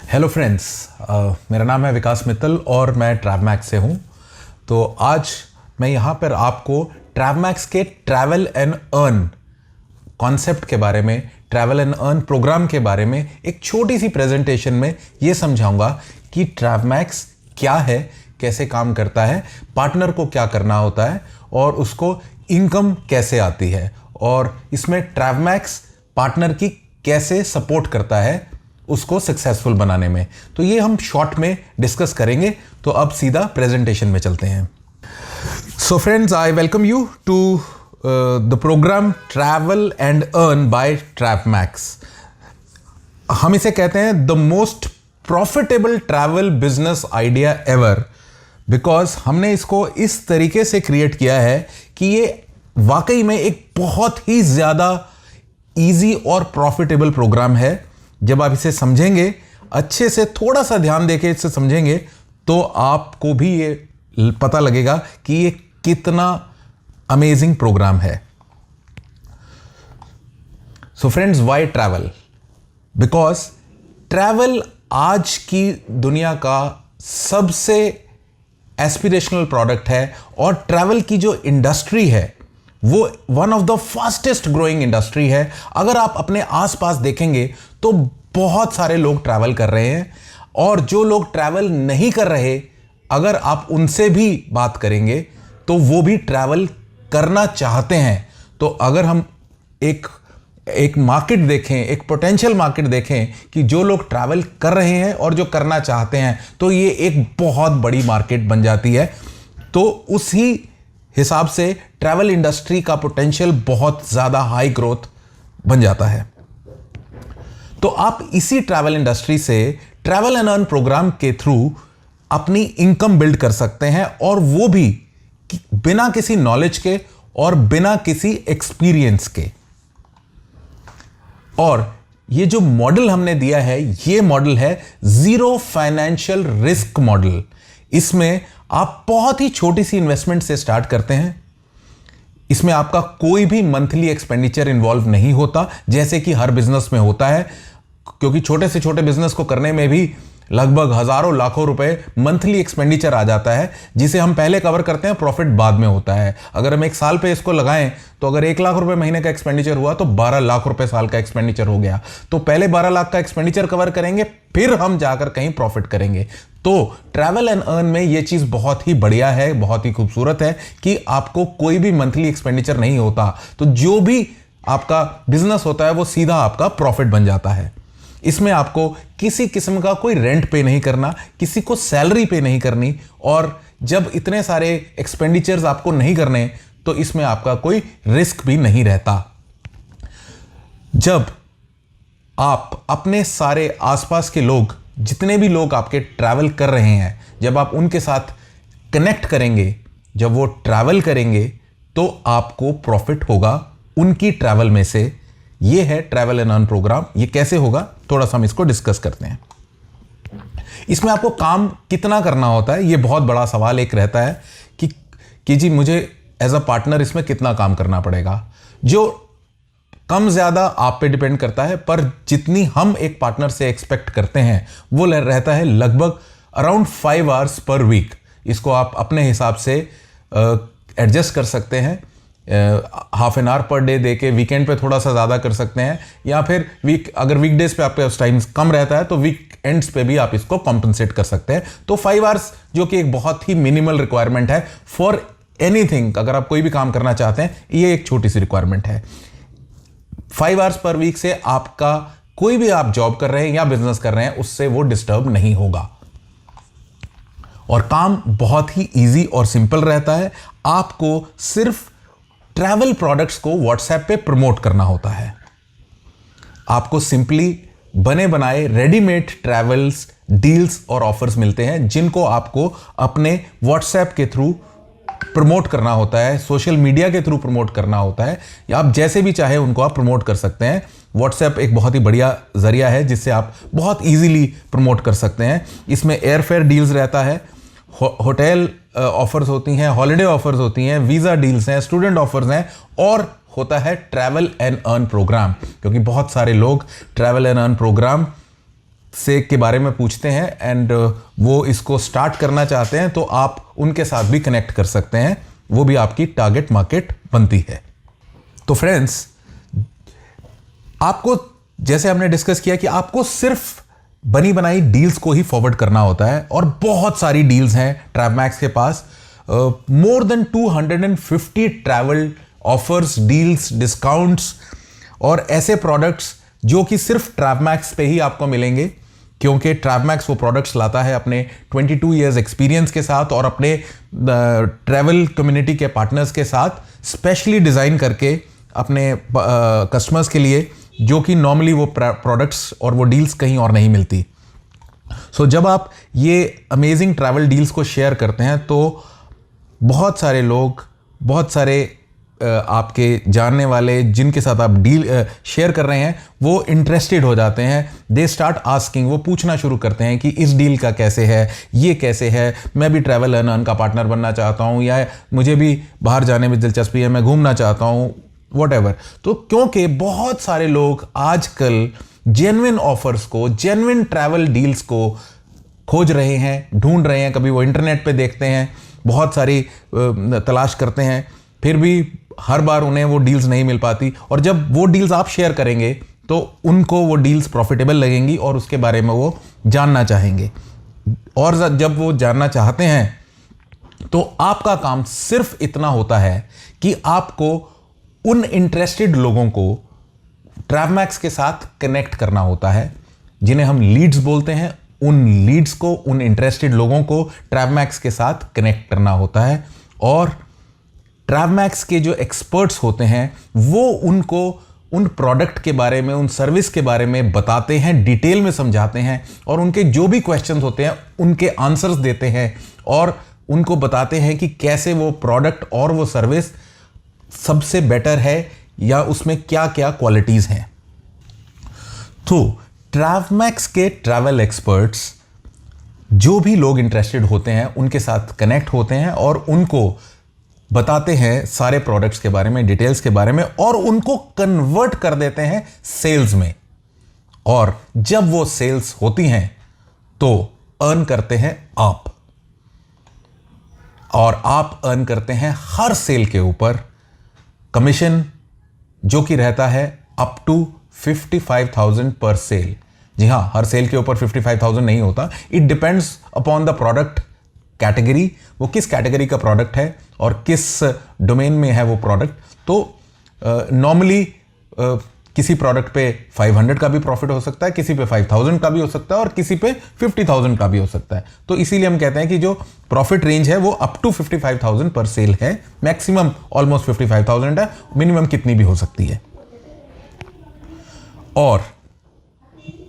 Hello friends, मेरा नाम है विकास मित्तल और मैं ट्रैवमैक्स से हूँ। तो आज मैं यहाँ पर आपको ट्रैवमैक्स के ट्रैवल एंड अर्न कॉन्सेप्ट के बारे में, ट्रैवल एंड अर्न प्रोग्राम के बारे में एक छोटी सी प्रेजेंटेशन में ये समझाऊंगा कि ट्रैवमैक्स क्या है, कैसे काम करता है, पार्टनर को क्या करना होता है और उसको इनकम कैसे आती है, और इसमें ट्रैवमैक्स पार्टनर की कैसे सपोर्ट करता है उसको सक्सेसफुल बनाने में। तो ये हम शॉर्ट में डिस्कस करेंगे। तो अब सीधा प्रेजेंटेशन में चलते हैं। So friends, I welcome you to the programme travel and earn by Travmax. हम इसे कहते हैं the most profitable travel business idea ever, because हमने इसको इस तरीके से क्रिएट किया है कि ये वाकई में एक बहुत ही ज़्यादा ईजी और प्रॉफिटेबल प्रोग्राम है। जब आप इसे समझेंगे, अच्छे से थोड़ा सा ध्यान देके इसे समझेंगे, तो आपको भी ये पता लगेगा कि ये कितना अमेजिंग प्रोग्राम है। So friends, why travel? Because travel आज की दुनिया का सबसे एस्पिरेशनल प्रोडक्ट है और ट्रैवल की जो इंडस्ट्री है वो one of the fastest growing industry है। अगर आप अपने आसपास देखेंगे तो बहुत सारे लोग ट्रैवल कर रहे हैं, और जो लोग ट्रैवल नहीं कर रहे, अगर आप उनसे भी बात करेंगे तो वो भी ट्रैवल करना चाहते हैं। तो अगर हम एक मार्केट देखें, एक पोटेंशियल मार्केट देखें कि जो लोग ट्रैवल कर रहे हैं और जो करना चाहते हैं, तो ये एक बहुत बड़ी मार्केट बन जाती है। तो उसी हिसाब से ट्रैवल इंडस्ट्री का पोटेंशियल बहुत ज़्यादा हाई ग्रोथ बन जाता है। तो आप इसी ट्रैवल इंडस्ट्री से ट्रैवल एंड अर्न प्रोग्राम के थ्रू अपनी इनकम बिल्ड कर सकते हैं, और वो भी बिना किसी नॉलेज के और बिना किसी एक्सपीरियंस के। और ये जो मॉडल हमने दिया है, ये मॉडल है जीरो फाइनेंशियल रिस्क मॉडल। इसमें आप बहुत ही छोटी सी इन्वेस्टमेंट से स्टार्ट करते हैं। इसमें आपका कोई भी मंथली एक्सपेंडिचर इन्वॉल्व नहीं होता, जैसे कि हर बिजनेस में होता है, क्योंकि छोटे से छोटे बिजनेस को करने में भी लगभग हजारों लाखों रुपए मंथली एक्सपेंडिचर आ जाता है, जिसे हम पहले कवर करते हैं, प्रॉफिट बाद में होता है। अगर हम एक साल पे इसको लगाएं तो अगर 1 लाख रुपए महीने का एक्सपेंडिचर हुआ तो 12 लाख रुपए साल का एक्सपेंडिचर हो गया। तो पहले 12 लाख का एक्सपेंडिचर कवर करेंगे, फिर हम जाकर कहीं प्रॉफिट करेंगे। तो ट्रैवल एंड अर्न में यह चीज बहुत ही बढ़िया है, बहुत ही खूबसूरत है कि आपको कोई भी मंथली एक्सपेंडिचर नहीं होता। तो जो भी आपका बिजनेस होता है वो सीधा आपका प्रॉफिट बन जाता है। इसमें आपको किसी किस्म का कोई रेंट पे नहीं करना, किसी को सैलरी पे नहीं करनी, और जब इतने सारे एक्सपेंडिचर्स आपको नहीं करने तो इसमें आपका कोई रिस्क भी नहीं रहता। जब आप अपने सारे आसपास के लोग, जितने भी लोग आपके ट्रैवल कर रहे हैं, जब आप उनके साथ कनेक्ट करेंगे, जब वो ट्रैवल करेंगे, तो आपको प्रॉफिट होगा उनकी ट्रैवल में से। ये है ट्रैवल एंड अर्न प्रोग्राम। ये कैसे होगा, थोड़ा सा हम इसको डिस्कस करते हैं। इसमें आपको काम कितना करना होता है, ये बहुत बड़ा सवाल एक रहता है कि जी मुझे एज अ पार्टनर इसमें कितना काम करना पड़ेगा। जो कम ज्यादा आप पे डिपेंड करता है, पर जितनी हम एक पार्टनर से एक्सपेक्ट करते हैं वो रहता है लगभग अराउंड 5 आवर्स पर वीक। इसको आप अपने हिसाब से एडजस्ट कर सकते हैं। Half an hour per day देके वीकेंड पे थोड़ा सा ज़्यादा कर सकते हैं, या फिर अगर वीकडेज पे आपके पास टाइम कम रहता है तो वीकेंड्स पे भी आप इसको कॉम्पनसेट कर सकते हैं। तो 5 आवर्स, जो कि एक बहुत ही मिनिमल रिक्वायरमेंट है फॉर एनीथिंग, अगर आप कोई भी काम करना चाहते हैं, ये एक छोटी सी रिक्वायरमेंट है। 5 आवर्स पर वीक से आपका कोई भी आप जॉब कर रहे हैं या बिजनेस कर रहे हैं, उससे वो डिस्टर्ब नहीं होगा, और काम बहुत ही ईजी और सिंपल रहता है। आपको सिर्फ ट्रैवल प्रोडक्ट्स को व्हाट्सएप पे प्रमोट करना होता है। आपको सिंपली बने बनाए रेडीमेड ट्रैवल्स डील्स और ऑफर्स मिलते हैं, जिनको आपको अपने व्हाट्सएप के थ्रू प्रमोट करना होता है, सोशल मीडिया के थ्रू प्रमोट करना होता है, या आप जैसे भी चाहे उनको आप प्रमोट कर सकते हैं। व्हाट्सएप एक बहुत ही बढ़िया जरिया है जिससे आप बहुत ईजीली प्रमोट कर सकते हैं। इसमें एयरफेयर डील्स रहता है, होटल ऑफर्स होती हैं, हॉलिडे ऑफर्स होती हैं, वीज़ा डील्स हैं, स्टूडेंट ऑफर्स हैं, और होता है ट्रैवल एंड अर्न प्रोग्राम, क्योंकि बहुत सारे लोग ट्रैवल एंड अर्न प्रोग्राम से के बारे में पूछते हैं एंड वो इसको स्टार्ट करना चाहते हैं, तो आप उनके साथ भी कनेक्ट कर सकते हैं, वो भी आपकी टारगेट मार्केट बनती है। तो फ्रेंड्स, आपको जैसे हमने डिस्कस किया कि आपको सिर्फ बनी बनाई डील्स को ही फॉरवर्ड करना होता है, और बहुत सारी डील्स हैं ट्रैवमैक्स के पास। More than 250 travel offers, deals, discounts और ऐसे प्रोडक्ट्स जो कि सिर्फ ट्रैवमैक्स पे ही आपको मिलेंगे, क्योंकि ट्रैवमैक्स वो प्रोडक्ट्स लाता है अपने 22 इयर्स एक्सपीरियंस के साथ और अपने ट्रैवल कम्युनिटी के पार्टनर्स के साथ स्पेशली डिज़ाइन करके अपने कस्टमर्स के लिए, जो कि नॉर्मली वो प्रोडक्ट्स और वो डील्स कहीं और नहीं मिलती। सो जब आप ये अमेजिंग ट्रैवल डील्स को शेयर करते हैं तो बहुत सारे लोग, बहुत सारे आपके जानने वाले जिनके साथ आप डील शेयर कर रहे हैं, वो इंटरेस्टेड हो जाते हैं। दे स्टार्ट आस्किंग, वो पूछना शुरू करते हैं कि इस डील का कैसे है, ये कैसे है, मैं भी ट्रैवल अर्न का पार्टनर बनना चाहता हूँ, या मुझे भी बाहर जाने में दिलचस्पी है, मैं घूमना चाहता हूँ, व्हाटएवर। तो क्योंकि बहुत सारे लोग आजकल जेन्युइन ऑफर्स को, जेन्युइन ट्रैवल डील्स को खोज रहे हैं, ढूंढ रहे हैं। कभी वो इंटरनेट पे देखते हैं, बहुत सारी तलाश करते हैं, फिर भी हर बार उन्हें वो डील्स नहीं मिल पाती, और जब वो डील्स आप शेयर करेंगे तो उनको वो डील्स प्रॉफिटेबल लगेंगी और उसके बारे में वो जानना चाहेंगे। और जब वो जानना चाहते हैं तो आपका काम सिर्फ इतना होता है कि आपको उन इंटरेस्टेड लोगों को ट्रैवमैक्स के साथ कनेक्ट करना होता है, जिन्हें हम लीड्स बोलते हैं। उन लीड्स को, उन इंटरेस्टेड लोगों को ट्रैवमैक्स के साथ कनेक्ट करना होता है, और ट्रैवमैक्स के जो एक्सपर्ट्स होते हैं वो उनको उन प्रोडक्ट के बारे में, उन सर्विस के बारे में बताते हैं, डिटेल में समझाते हैं, और उनके जो भी क्वेश्चंस होते हैं उनके आंसर्स देते हैं, और उनको बताते हैं कि कैसे वो प्रोडक्ट और वो सर्विस सबसे बेटर है, या उसमें क्या क्या क्वालिटीज हैं। तो ट्रैवमैक्स के ट्रैवल एक्सपर्ट्स, जो भी लोग इंटरेस्टेड होते हैं, उनके साथ कनेक्ट होते हैं और उनको बताते हैं सारे प्रोडक्ट्स के बारे में, डिटेल्स के बारे में, और उनको कन्वर्ट कर देते हैं सेल्स में। और जब वो सेल्स होती हैं तो अर्न करते हैं आप, और आप अर्न करते हैं हर सेल के ऊपर कमीशन, जो कि रहता है अप टू 55,000 पर सेल। जी हां, हर सेल के ऊपर 55,000 नहीं होता, it depends upon the product category, वो किस कैटेगरी का प्रोडक्ट है और किस डोमेन में है वो प्रोडक्ट। तो नॉर्मली किसी प्रोडक्ट पे 500 का भी प्रॉफिट हो सकता है, किसी पे 5,000 का भी हो सकता है, और किसी पे 50,000 का भी हो सकता है। तो इसीलिए हम कहते हैं कि जो प्रॉफिट रेंज है वो अप टू 55,000 पर सेल है, मैक्सिमम ऑलमोस्ट 55,000 है, मिनिमम कितनी भी हो सकती है। और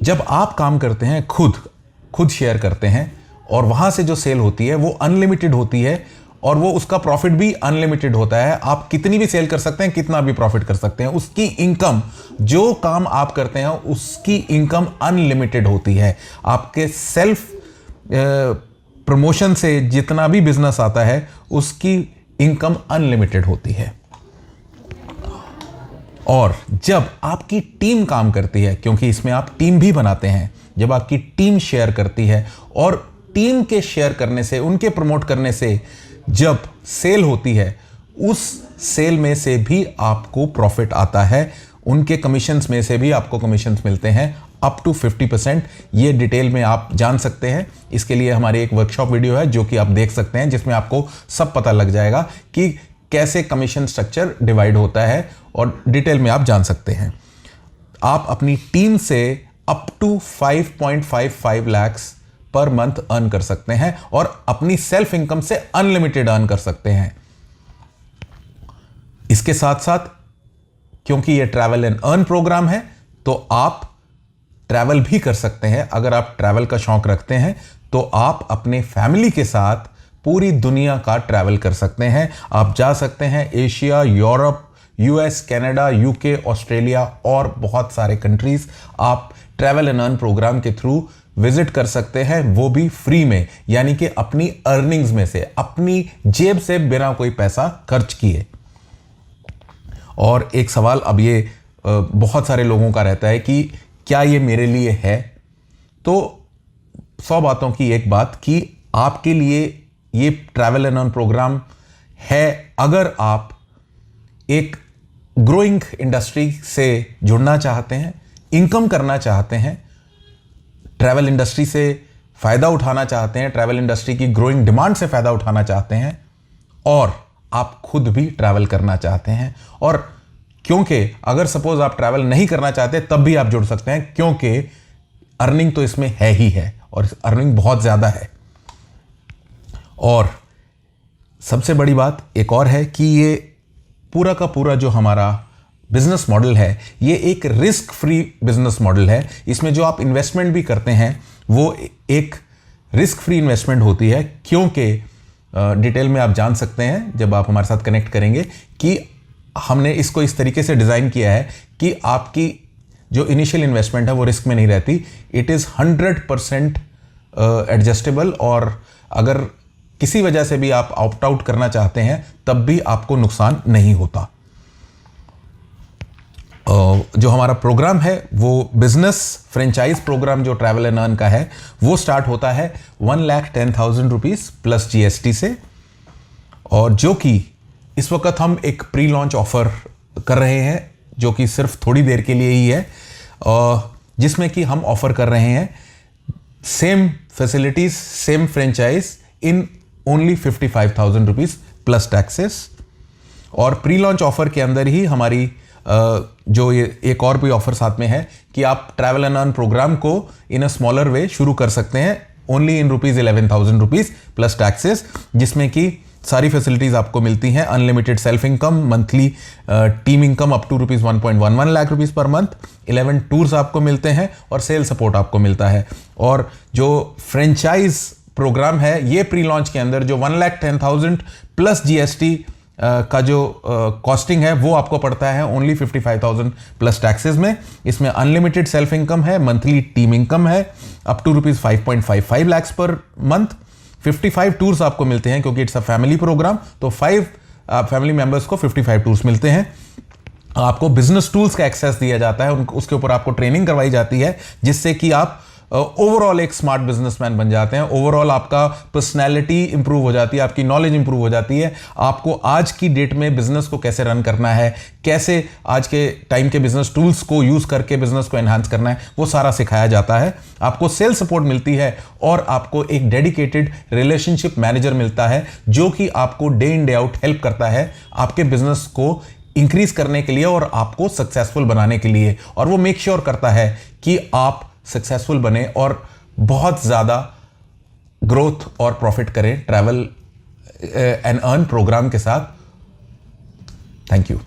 जब आप काम करते हैं, खुद शेयर करते हैं, और वहां से जो सेल होती है वो अनलिमिटेड होती है, और वो उसका प्रॉफिट भी अनलिमिटेड होता है। आप कितनी भी सेल कर सकते हैं, कितना भी प्रॉफिट कर सकते हैं, उसकी इनकम, जो काम आप करते हैं उसकी इनकम अनलिमिटेड होती है। आपके सेल्फ प्रमोशन से जितना भी बिजनेस आता है उसकी इनकम अनलिमिटेड होती है। और जब आपकी टीम काम करती है, क्योंकि इसमें आप टीम भी बनाते हैं, जब आपकी टीम शेयर करती है, और टीम के शेयर करने से, उनके प्रमोट करने से जब सेल होती है, उस सेल में से भी आपको प्रॉफिट आता है, उनके कमीशंस में से भी आपको कमीशंस मिलते हैं अप टू 50%। ये डिटेल में आप जान सकते हैं। इसके लिए हमारी एक वर्कशॉप वीडियो है जो कि आप देख सकते हैं, जिसमें आपको सब पता लग जाएगा कि कैसे कमीशन स्ट्रक्चर डिवाइड होता है, और डिटेल में आप जान सकते हैं। आप अपनी टीम से up to 5.55 lakh per month earn कर सकते हैं, और अपनी सेल्फ इनकम से अनलिमिटेड अर्न कर सकते हैं। इसके साथ साथ, क्योंकि ये ट्रैवल एंड अर्न प्रोग्राम है, तो आप ट्रैवल भी कर सकते हैं। अगर आप ट्रैवल का शौक रखते हैं तो आप अपने फैमिली के साथ पूरी दुनिया का ट्रैवल कर सकते हैं। आप जा सकते हैं Asia, Europe, US, Canada, UK, Australia और बहुत सारे कंट्रीज आप ट्रैवल एंड अर्न प्रोग्राम के थ्रू विजिट कर सकते हैं, वो भी फ्री में, यानी कि अपनी अर्निंग्स में से, अपनी जेब से, बिना कोई पैसा खर्च किए। और एक सवाल अब ये बहुत सारे लोगों का रहता है कि क्या ये मेरे लिए है? तो 100 बातों की एक बात कि आपके लिए ये ट्रैवल एंड अर्न प्रोग्राम है अगर आप एक ग्रोइंग इंडस्ट्री से जुड़ना चाहते हैं, इनकम करना चाहते हैं, ट्रैवल इंडस्ट्री से फ़ायदा उठाना चाहते हैं, ट्रैवल इंडस्ट्री की ग्रोइंग डिमांड से फ़ायदा उठाना चाहते हैं, और आप खुद भी ट्रैवल करना चाहते हैं। और क्योंकि अगर सपोज आप ट्रैवल नहीं करना चाहते तब भी आप जुड़ सकते हैं, क्योंकि अर्निंग तो इसमें है ही है और अर्निंग बहुत ज़्यादा है। और सबसे बड़ी बात एक और है कि ये पूरा का पूरा जो हमारा बिजनेस मॉडल है, ये एक रिस्क फ्री बिजनेस मॉडल है। इसमें जो आप इन्वेस्टमेंट भी करते हैं वो एक रिस्क फ्री इन्वेस्टमेंट होती है, क्योंकि डिटेल में आप जान सकते हैं जब आप हमारे साथ कनेक्ट करेंगे कि हमने इसको इस तरीके से डिज़ाइन किया है कि आपकी जो इनिशियल इन्वेस्टमेंट है वो रिस्क में नहीं रहती। इट इज़ 100% एडजस्टेबल, और अगर किसी वजह से भी आप ऑप्ट आउट करना चाहते हैं तब भी आपको नुकसान नहीं होता। जो हमारा प्रोग्राम है वो बिजनेस फ्रेंचाइज प्रोग्राम जो ट्रैवल एंड अर्न का है वो स्टार्ट होता है 1,10,000 रुपीज़ प्लस GST से, और जो कि इस वक्त हम एक प्री लॉन्च ऑफर कर रहे हैं जो कि सिर्फ थोड़ी देर के लिए ही है, जिसमें कि हम ऑफर कर रहे हैं same facilities same franchise in only 55,000 rupees plus taxes. और प्री लॉन्च ऑफर के अंदर ही हमारी जो ये एक और भी ऑफर साथ में है कि आप ट्रैवल एंड अर्न प्रोग्राम को इन अ स्मॉलर वे शुरू कर सकते हैं ओनली इन ₹11,000 प्लस टैक्सेस, जिसमें कि सारी फैसिलिटीज आपको मिलती हैं। Unlimited self income, monthly team income up to ₹1.11 lakh per month, 11 tours आपको मिलते हैं और सेल सपोर्ट आपको मिलता है। और जो फ्रेंचाइज प्रोग्राम है ये प्री लॉन्च के अंदर जो 1,10,000 प्लस GST का जो कॉस्टिंग है वो आपको पड़ता है ओनली 55,000 प्लस टैक्सेस में। इसमें अनलिमिटेड सेल्फ इनकम है, मंथली टीम इनकम है up to ₹5.55 lakh per month, 55 tours आपको मिलते हैं क्योंकि इट्स अ फैमिली प्रोग्राम, तो 5 फैमिली मेंबर्स को 55 टूर्स मिलते हैं। आपको बिजनेस टूल्स का एक्सेस दिया जाता है, उसके ऊपर आपको ट्रेनिंग करवाई जाती है जिससे कि आप ओवरऑल एक स्मार्ट बिजनेसमैन बन जाते हैं। ओवरऑल आपका पर्सनैलिटी इंप्रूव हो जाती है, आपकी नॉलेज इंप्रूव हो जाती है। आपको आज की डेट में बिजनेस को कैसे रन करना है, कैसे आज के टाइम के बिजनेस टूल्स को यूज करके बिजनेस को एनहांस करना है, वो सारा सिखाया जाता है। आपको सेल सपोर्ट मिलती है और आपको एक डेडिकेटेड रिलेशनशिप मैनेजर मिलता है जो कि आपको day in day out help करता है आपके बिजनेस को इंक्रीज करने के लिए और आपको सक्सेसफुल बनाने के लिए। और वो मेक श्योर करता है कि आप सक्सेसफुल बने और बहुत ज़्यादा ग्रोथ और प्रॉफिट करें ट्रैवल एंड अर्न प्रोग्राम के साथ। Thank you.